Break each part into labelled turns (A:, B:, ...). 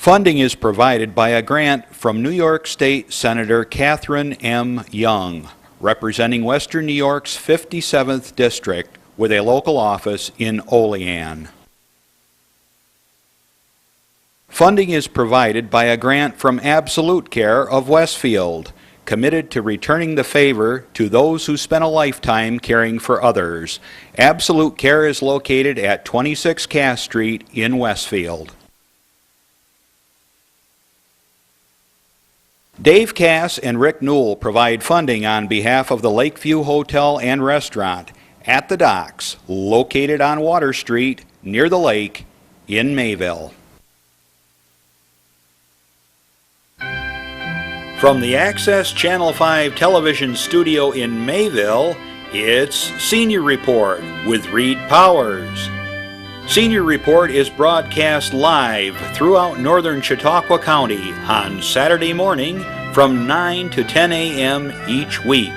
A: Funding is provided by a grant from New York State Senator Catherine M. Young, representing Western New York's 57th District with a local office in Olean. Funding is provided by a grant from Absolute Care of Westfield, committed to returning the favor to those who spent a lifetime caring for others. Absolute Care is located at 26 Cass Street in Westfield. Dave Cass and Rick Newell provide funding on behalf of the Lakeview Hotel and Restaurant at the Docks, located on Water Street near the lake in Mayville. From the Access Channel 5 television studio in Mayville, it's Senior Report with Reed Powers. Senior Report is broadcast live throughout northern Chautauqua County on Saturday morning from 9 to 10 a.m. each week.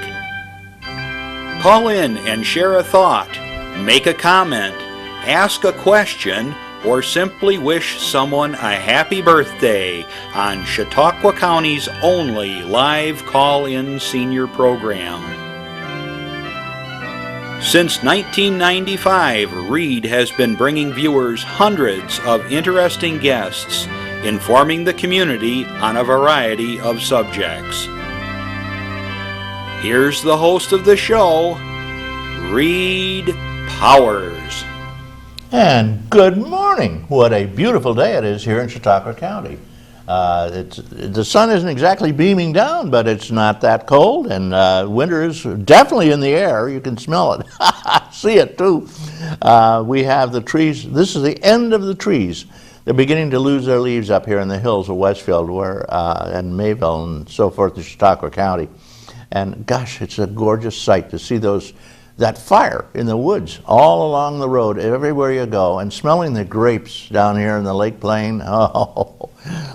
A: Call in and share a thought, make a comment, ask a question, or simply wish someone a happy birthday on Chautauqua County's only live call-in senior program. Since 1995, Reed has been bringing viewers hundreds of interesting guests, informing the community on a variety of subjects. Here's the host of the show, Reed Powers.
B: And good morning. What a beautiful day it is here in Chautauqua County. The sun isn't exactly beaming down, but it's not that cold, and winter is definitely in the air. You can smell it. See it too. We have the trees. This is the end of the trees. They're beginning to lose their leaves up here in the hills of Westfield and Mayville and so forth in Chautauqua County. And gosh, it's a gorgeous sight to see that fire in the woods all along the road everywhere you go, and smelling the grapes down here in the Lake Plain. Oh,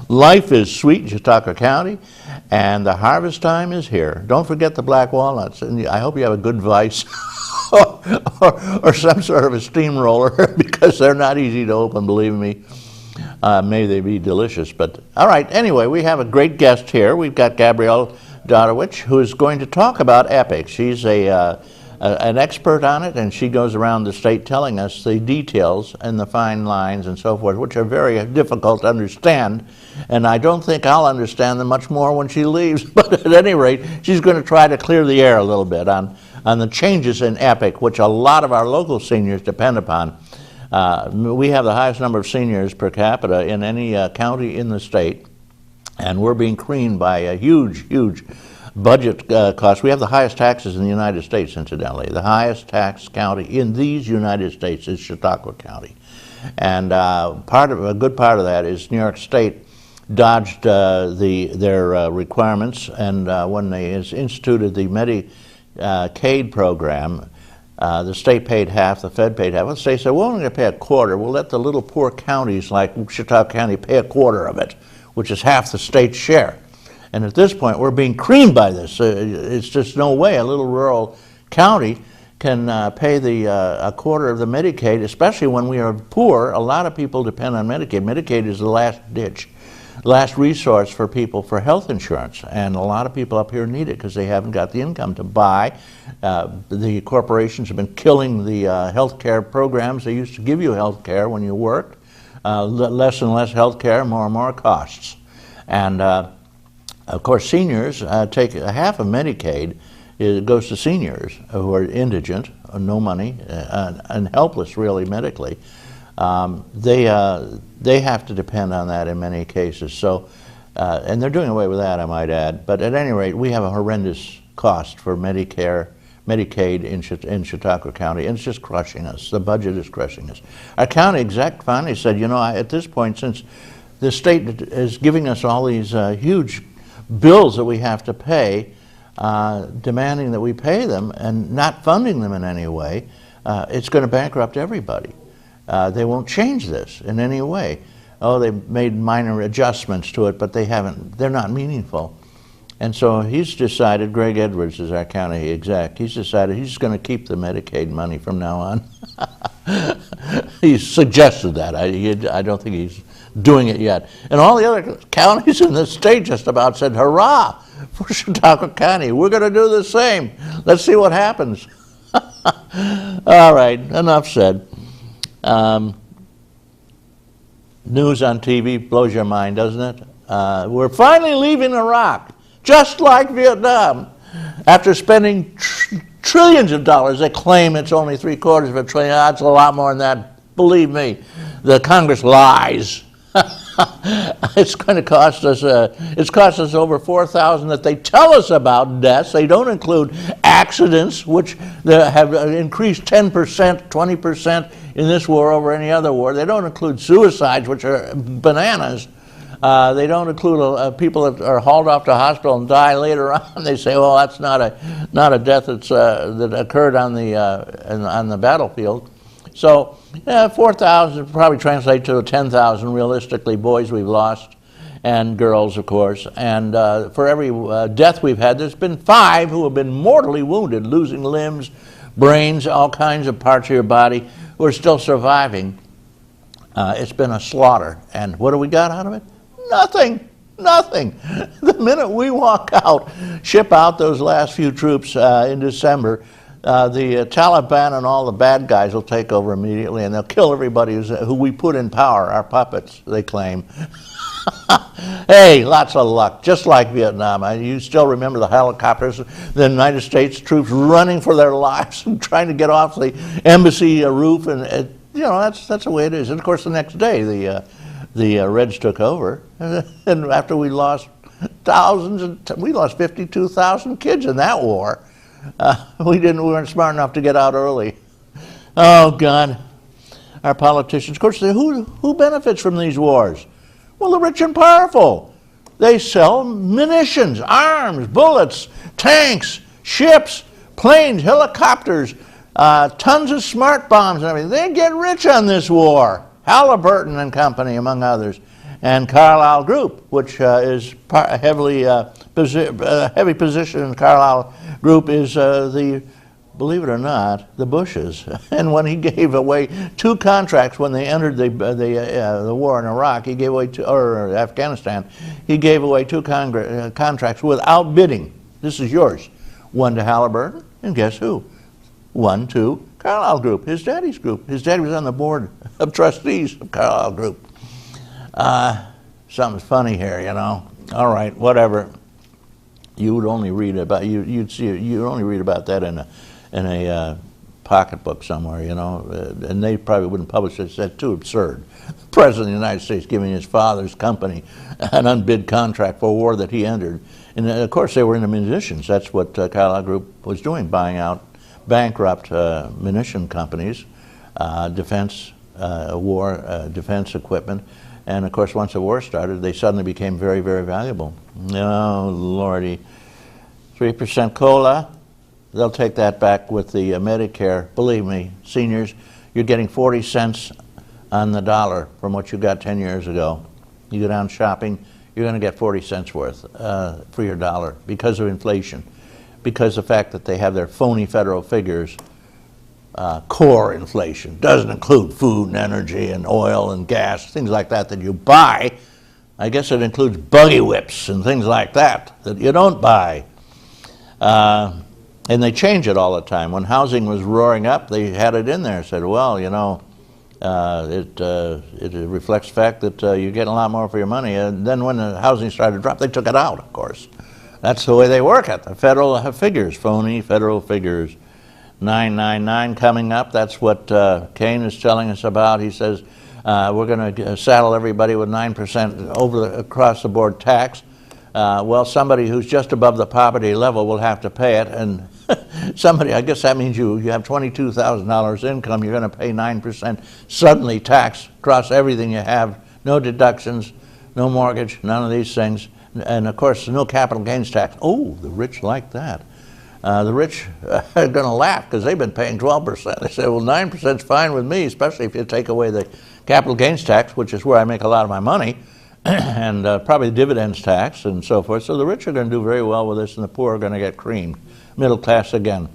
B: life is sweet in Chautauqua County, and the harvest time is here. Don't forget the black walnuts, and I hope you have a good vise or some sort of a steamroller, because they're not easy to open, believe me. May they be delicious. But all right, anyway, we have a great guest here. We've got GabbyDotterweichpt1, who is going to talk about EPIC. She's an expert on it, and she goes around the state telling us the details and the fine lines and so forth, which are very difficult to understand, and I don't think I'll understand them much more when she leaves. But at any rate, she's going to try to clear the air a little bit on the changes in EPIC, which a lot of our local seniors depend upon. We have the highest number of seniors per capita in any county in the state, and we're being creamed by a huge budget costs. We have the highest taxes in the United States, incidentally. The highest tax county in these United States is Chautauqua County. And a good part of that is New York State dodged their requirements, and when they instituted the Medicaid program, the state paid half, the Fed paid half. The state said, we're only going to pay a quarter. We'll let the little poor counties like Chautauqua County pay a quarter of it, which is half the state's share. And at this point, we're being creamed by this. It's just no way a little rural county can pay a quarter of the Medicaid, especially when we are poor. A lot of people depend on Medicaid. Medicaid is the last ditch, last resource for people for health insurance. And a lot of people up here need it because they haven't got the income to buy. The corporations have been killing the health care programs. They used to give you health care when you worked. Less and less health care, more and more costs. And of course, seniors take half of Medicaid. It goes to seniors who are indigent, no money, and helpless, really, medically. They have to depend on that in many cases. So, and they're doing away with that, I might add. But at any rate, we have a horrendous cost for Medicaid in Chautauqua County, and it's just crushing us. The budget is crushing us. Our county exec finally said, at this point, since the state is giving us all these huge bills that we have to pay, demanding that we pay them and not funding them in any way, it's going to bankrupt everybody. They won't change this in any way. Oh, they've made minor adjustments to it, but they're not meaningful. And so he's decided, Greg Edwards is our county exec, he's decided he's going to keep the Medicaid money from now on. He's suggested that. I don't think he's doing it yet. And all the other counties in the state just about said, hurrah for Chautauqua County. We're going to do the same. Let's see what happens. All right, enough said. News on TV blows your mind, doesn't it? We're finally leaving Iraq, just like Vietnam. After spending trillions of dollars, they claim it's only $750 billion. That's a lot more than that. Believe me, the Congress lies. It's going to cost us. It's cost us over 4,000 that they tell us about deaths. They don't include accidents, which have increased 10%, 20% in this war over any other war. They don't include suicides, which are bananas. They don't include people that are hauled off to hospital and die later on. They say, "Well, that's not a death that occurred on the battlefield." So, 4,000 probably translate to 10,000 realistically boys we've lost, and girls, of course. And for every death we've had, there's been 5 who have been mortally wounded, losing limbs, brains, all kinds of parts of your body, who are still surviving. It's been a slaughter. And what do we got out of it? Nothing. Nothing. The minute we walk out, ship out those last few troops in December, the Taliban and all the bad guys will take over immediately, and they'll kill everybody who we put in power, our puppets, they claim. Hey, lots of luck, just like Vietnam. You still remember the helicopters, the United States troops running for their lives and trying to get off the embassy roof, and that's the way it is. And of course, the next day, the Reds took over, and after we lost we lost 52,000 kids in that war. We weren't smart enough to get out early. Oh God, our politicians. Of course, who benefits from these wars? Well, the rich and powerful. They sell munitions, arms, bullets, tanks, ships, planes, helicopters, tons of smart bombs and everything. They get rich on this war. Halliburton and Company, among others, and Carlyle Group, which is heavy position in Carlyle Group is believe it or not, the Bushes. And when he gave away 2 contracts when they entered the war in Iraq, he gave away or Afghanistan, he gave away 2 contracts without bidding. This is yours. 1 to Halliburton, and guess who? 1 to Carlyle Group, his daddy's group. His daddy was on the board of trustees of Carlyle Group. Something's funny here, All right, whatever. You would only read about you'd only read about that in a pocketbook somewhere, and they probably wouldn't publish it. That's too absurd. The President of the United States giving his father's company an unbid contract for a war that he entered, and of course they were into munitions. That's what Carlyle Group was doing, buying out bankrupt munition companies, defense equipment. And of course, once the war started, they suddenly became very, very valuable. Oh, Lordy. 3% COLA, they'll take that back with the Medicare. Believe me, seniors, you're getting 40 cents on the dollar from what you got 10 years ago. You go down shopping, you're going to get 40 cents worth for your dollar because of inflation, because of the fact that they have their phony federal figures. Core inflation doesn't include food and energy and oil and gas, things like that you buy. I guess it includes buggy whips and things like that you don't buy. And they change it all the time. When housing was roaring up, they had it in there. Said, well, it reflects the fact that you're getting a lot more for your money. And then when the housing started to drop, they took it out, of course. That's the way they work it. The federal figures, phony federal figures. 999 coming up. That's what Kane is telling us about. He says we're going to saddle everybody with 9% across the board tax. Well, somebody who's just above the poverty level will have to pay it, and somebody, I guess that means you have $22,000 income, you're going to pay 9% suddenly tax across everything you have. No deductions, no mortgage, none of these things, and of course no capital gains tax. Oh, the rich like that. The rich are going to laugh because they've been paying 12%. They say, well, 9% is fine with me, especially if you take away the capital gains tax, which is where I make a lot of my money, and probably the dividends tax and so forth. So the rich are going to do very well with this, and the poor are going to get creamed. Middle class again.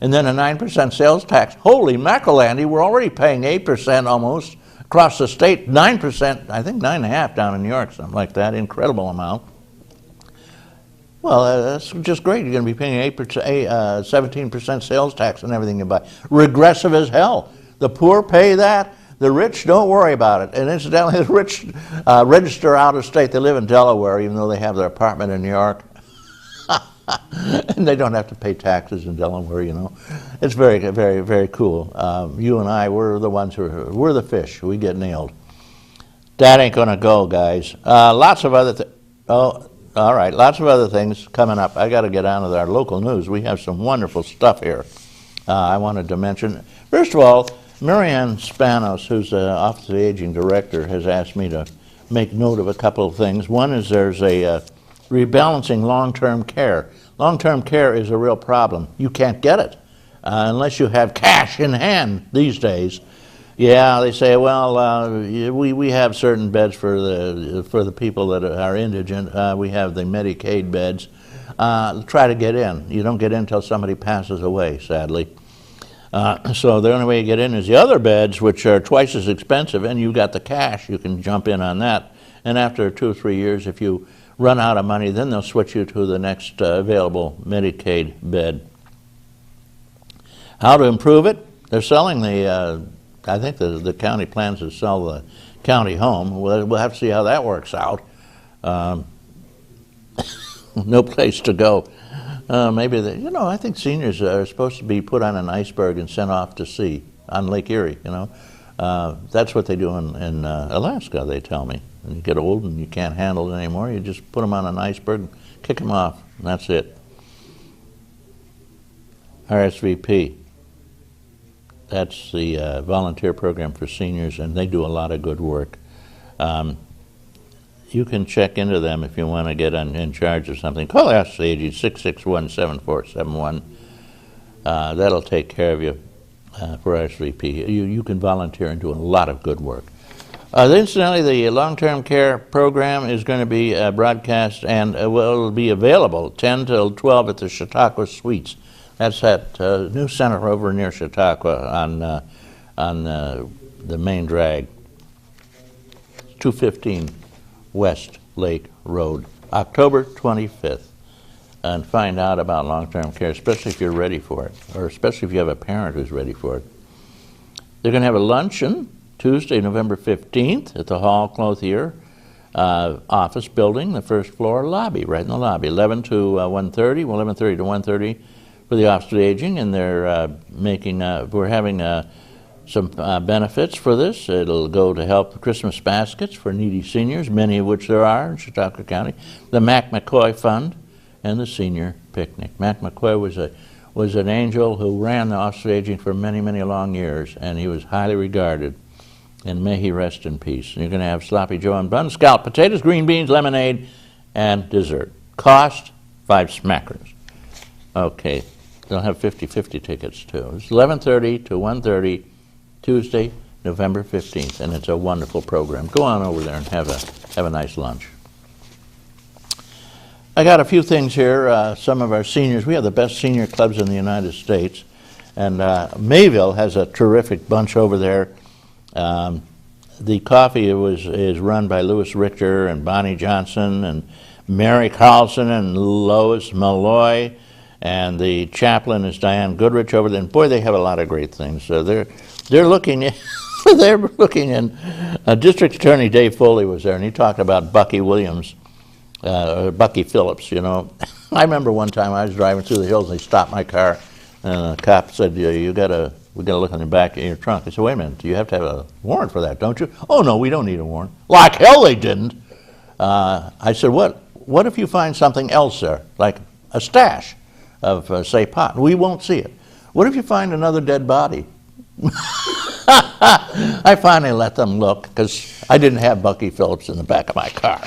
B: And then a 9% sales tax. Holy mackerel, Andy, we're already paying 8% almost Across the state, 9%, I think 9.5% down in New York, something like that, incredible amount. Well, that's just great. You're going to be paying 17% sales tax on everything you buy. Regressive as hell. The poor pay that. The rich, don't worry about it. And incidentally, the rich register out of state. They live in Delaware, even though they have their apartment in New York. And they don't have to pay taxes in Delaware, you know. It's very, very, very cool. You and I, we're the ones we're the fish. We get nailed. That ain't going to go, guys. Lots of other things. Oh, all right, lots of other things coming up. I got to get on to our local news. We have some wonderful stuff here. I wanted to mention, first of all, Marianne Spanos, who's the Office of the Aging Director, has asked me to make note of a couple of things. One is there's a rebalancing long-term care. Long-term care is a real problem. You can't get it unless you have cash in hand these days. Yeah, they say, well, we have certain beds for the people that are indigent. We have the Medicaid beds. Try to get in. You don't get in until somebody passes away, sadly. So the only way you get in is the other beds, which are twice as expensive, and you've got the cash. You can jump in on that. And after 2 or 3 years, if you run out of money, then they'll switch you to the next available Medicaid bed. How to improve it? They're selling I think the county plans to sell the county home. We'll have to see how that works out. No place to go. Maybe I think seniors are supposed to be put on an iceberg and sent off to sea on Lake Erie. That's what they do in Alaska. They tell me. When you get old and you can't handle it anymore, you just put them on an iceberg, kick them off, and that's it. RSVP. That's the volunteer program for seniors, and they do a lot of good work. You can check into them if you want to get in charge of something. Call Ask the Aging, 661-7471. That'll take care of you for RSVP. You can volunteer and do a lot of good work. Incidentally, the long-term care program is going to be broadcast and will be available 10 till 12 at the Chautauqua Suites. That's at New Center over near Chautauqua on the main drag, 215 West Lake Road, October 25th. And find out about long-term care, especially if you're ready for it, or especially if you have a parent who's ready for it. They're going to have a luncheon Tuesday, November 15th at the Hall Clothier office building, the first floor lobby, right in the lobby, 11 to 1:30, 11:30 to 1:30 for the Office of Aging, and they're we're having some benefits for this. It'll go to help Christmas baskets for needy seniors, many of which there are in Chautauqua County, the Mac McCoy Fund, and the Senior Picnic. Mac McCoy was an angel who ran the Office of Aging for many, many long years, and he was highly regarded, and may he rest in peace. And you're going to have sloppy joe and buns, scalloped potatoes, green beans, lemonade, and dessert. Cost, 5 smackers. Okay, they'll have 50-50 tickets too. It's 11:30 to 1:30, Tuesday, November 15th, and it's a wonderful program. Go on over there and have a nice lunch. I got a few things here. Some of our seniors, we have the best senior clubs in the United States, and Mayville has a terrific bunch over there. The coffee is run by Louis Richter and Bonnie Johnson and Mary Carlson and Lois Malloy, and the chaplain is Diane Goodrich over there. And boy, they have a lot of great things. So they're looking in. District Attorney Dave Foley was there, and he talked about Bucky Williams, or Bucky Phillips. I remember one time I was driving through the hills, and they stopped my car, and the cop said, we got to look in the back of your trunk. I said, wait a minute, you have to have a warrant for that, don't you? Oh, no, we don't need a warrant. Like hell they didn't. I said, what if you find something else there, like a stash of, say, pot? We won't see it. What if you find another dead body? I finally let them look, because I didn't have Bucky Phillips in the back of my car.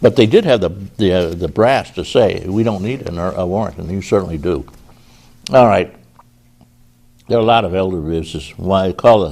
B: But they did have the brass to say, we don't need a warrant, and you certainly do. All right. There are a lot of elder abuses. Why I call